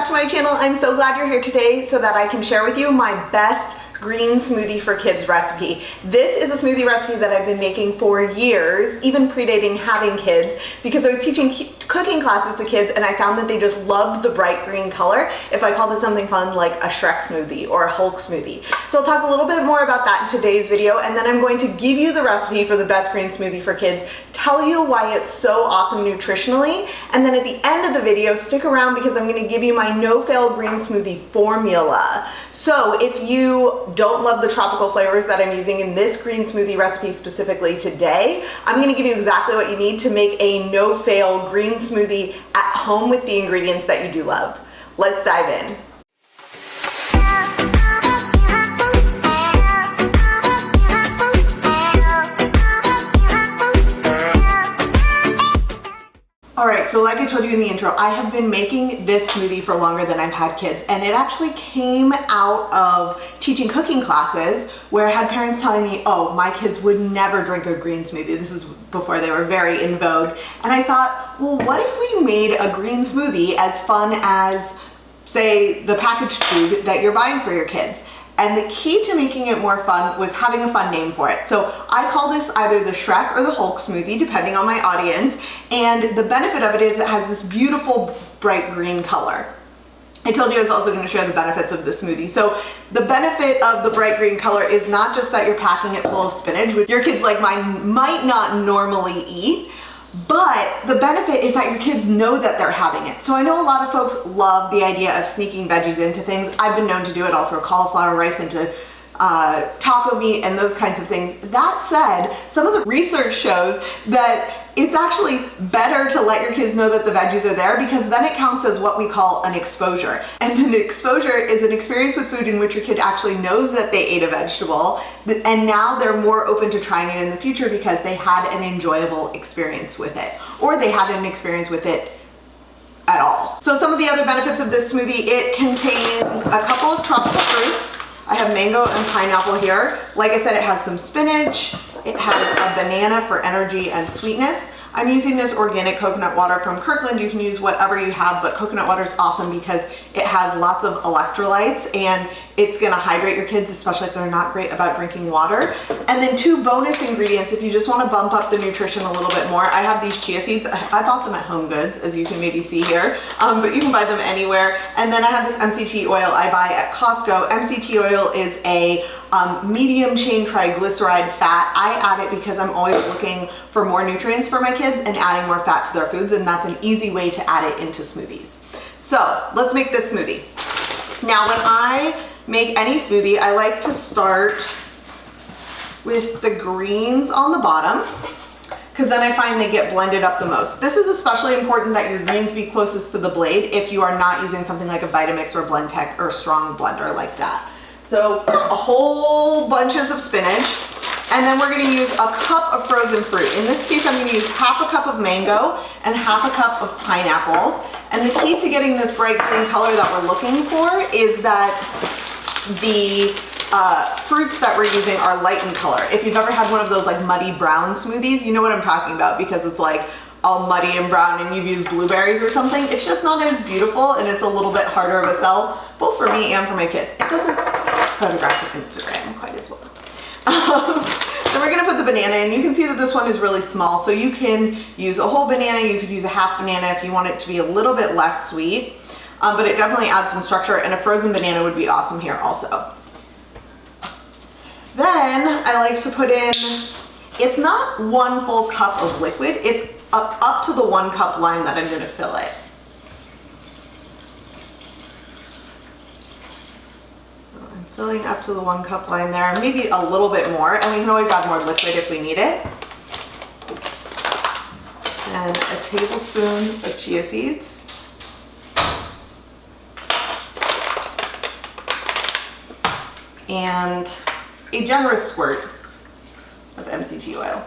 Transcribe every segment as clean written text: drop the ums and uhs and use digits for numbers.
back to my channel. I'm so glad you're here today so that I can share with you my best green smoothie for kids recipe. This is a smoothie recipe that I've been making for years, even predating having kids, because I was teaching cooking classes to kids and I found that they just loved the bright green color if I called it something fun like a Shrek smoothie or a Hulk smoothie. So I'll talk a little bit more about that in today's video, and then I'm going to give you the recipe for the best green smoothie for kids, tell you why it's so awesome nutritionally, and then at the end of the video, stick around because I'm going to give you my no-fail green smoothie formula. So if you don't love the tropical flavors that I'm using in this green smoothie recipe specifically today, I'm going to give you exactly what you need to make a no-fail green smoothie at home with the ingredients that you do love. Let's dive in. Alright, so like I told you in the intro, I have been making this smoothie for longer than I've had kids, and it actually came out of teaching cooking classes where I had parents telling me, oh, my kids would never drink a green smoothie. This is before they were very in vogue. And I thought, well, what if we made a green smoothie as fun as, say, the packaged food that you're buying for your kids? And the key to making it more fun was having a fun name for it. So I call this either the Shrek or the Hulk smoothie, depending on my audience. And the benefit of it is it has this beautiful bright green color. I told you I was also going to share the benefits of the smoothie. So the benefit of the bright green color is not just that you're packing it full of spinach, which your kids like mine might not normally eat, but the benefit is that your kids know that they're having it. So I know a lot of folks love the idea of sneaking veggies into things. I've been known to do it. I'll throw cauliflower rice into taco meat and those kinds of things. That said, some of the research shows that it's actually better to let your kids know that the veggies are there, because then it counts as what we call an exposure. And an exposure is an experience with food in which your kid actually knows that they ate a vegetable, and now they're more open to trying it in the future because they had an enjoyable experience with it, or they had an experience with it at all. So some of the other benefits of this smoothie: it contains a couple of tropical fruits. I have mango and pineapple here. Like I said, it has some spinach. It has a banana for energy and sweetness. I'm using this organic coconut water from Kirkland. You can use whatever you have, but coconut water is awesome because it has lots of electrolytes and it's gonna hydrate your kids, especially if they're not great about drinking water. And then two bonus ingredients if you just wanna bump up the nutrition a little bit more. I have these chia seeds. I bought them at Home Goods, as you can maybe see here, but you can buy them anywhere. And then I have this MCT oil I buy at Costco. MCT oil is a medium chain triglyceride fat. I add it because I'm always looking for more nutrients for my kids and adding more fat to their foods, and that's an easy way to add it into smoothies. So let's make this smoothie. Now when I make any smoothie, I like to start with the greens on the bottom, because then I find they get blended up the most. This is especially important that your greens be closest to the blade if you are not using something like a Vitamix or Blendtec or a strong blender like that. So a whole bunches of spinach, and then we're gonna use a cup of frozen fruit. In this case, I'm gonna use half a cup of mango and half a cup of pineapple. And the key to getting this bright green color that we're looking for is that the fruits that we're using are light in color. If you've ever had one of those like muddy brown smoothies, you know what I'm talking about, because it's like all muddy and brown and you've used blueberries or something. It's just not as beautiful and it's a little bit harder of a sell, both for me and for my kids. It doesn't photograph for Instagram quite as well. Then we're gonna put the banana in. You can see that this one is really small, so you can use a whole banana, you could use a half banana if you want it to be a little bit less sweet, but it definitely adds some structure, and a frozen banana would be awesome here also. Then I like to put in, it's not 1 full cup of liquid, it's up to the 1 cup line that I'm gonna fill it. Filling up to the 1 cup line there, maybe a little bit more, and we can always add more liquid if we need it. And a tablespoon of chia seeds. And a generous squirt of MCT oil.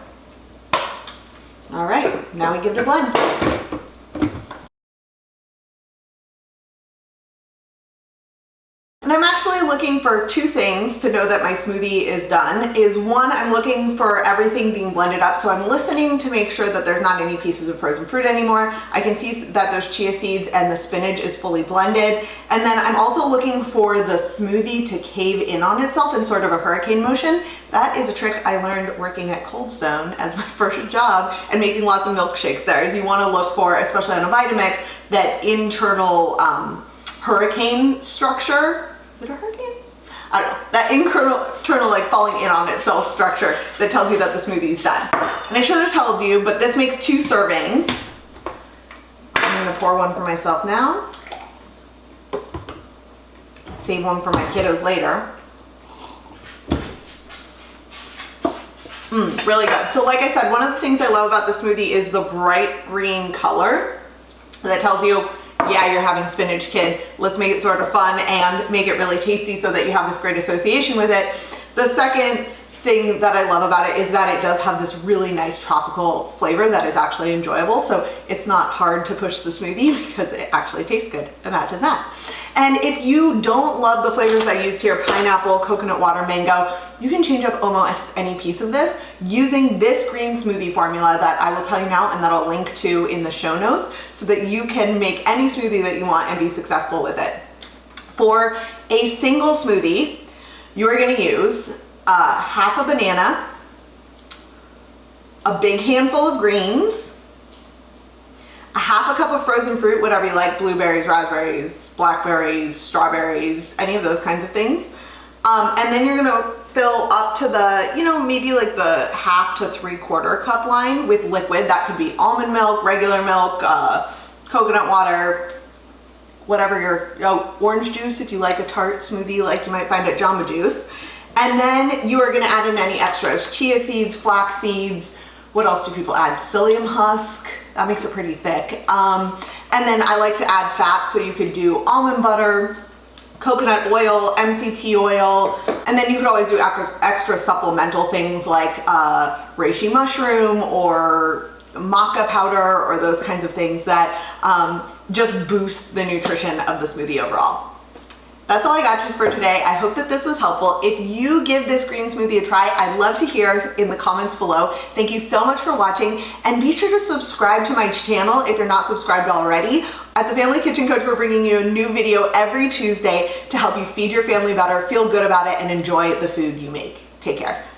All right, now we give it a blend. And I'm actually looking for two things to know that my smoothie is done. Is one, I'm looking for everything being blended up. So I'm listening to make sure that there's not any pieces of frozen fruit anymore. I can see that those chia seeds and the spinach is fully blended. And then I'm also looking for the smoothie to cave in on itself in sort of a hurricane motion. That is a trick I learned working at Cold Stone as my first job and making lots of milkshakes there. Is you want to look for, especially on a Vitamix, that internal hurricane structure. Is it a hurricane? I don't know. That internal like falling in on itself structure that tells you that the smoothie is done. And I should have told you, but this makes 2 servings. I'm gonna pour one for myself now. Save one for my kiddos later. Really good. So like I said, one of the things I love about the smoothie is the bright green color that tells you, yeah, you're having spinach, kid. Let's make it sort of fun and make it really tasty so that you have this great association with it. The second thing that I love about it is that it does have this really nice tropical flavor that is actually enjoyable. So it's not hard to push the smoothie because it actually tastes good. Imagine that. And if you don't love the flavors I used here, pineapple, coconut water, mango, you can change up almost any piece of this using this green smoothie formula that I will tell you now and that I'll link to in the show notes so that you can make any smoothie that you want and be successful with it. For a single smoothie, you are going to use half a banana, a big handful of greens, a half a cup of frozen fruit, whatever you like, blueberries, raspberries, blackberries, strawberries, any of those kinds of things. And then you're gonna fill up to the, maybe like the half to 3/4 cup line with liquid. That could be almond milk, regular milk, coconut water, whatever your, orange juice if you like a tart smoothie like you might find at Jamba Juice. And then you are gonna add in any extras, chia seeds, flax seeds, what else do people add? Psyllium husk, that makes it pretty thick. And then I like to add fat, so you could do almond butter, coconut oil, MCT oil, and then you could always do extra supplemental things like reishi mushroom or maca powder or those kinds of things that just boost the nutrition of the smoothie overall. That's all I got you for today. I hope that this was helpful. If you give this green smoothie a try, I'd love to hear in the comments below. Thank you so much for watching, and be sure to subscribe to my channel if you're not subscribed already. At the Family Kitchen Coach, we're bringing you a new video every Tuesday to help you feed your family better, feel good about it, and enjoy the food you make. Take care.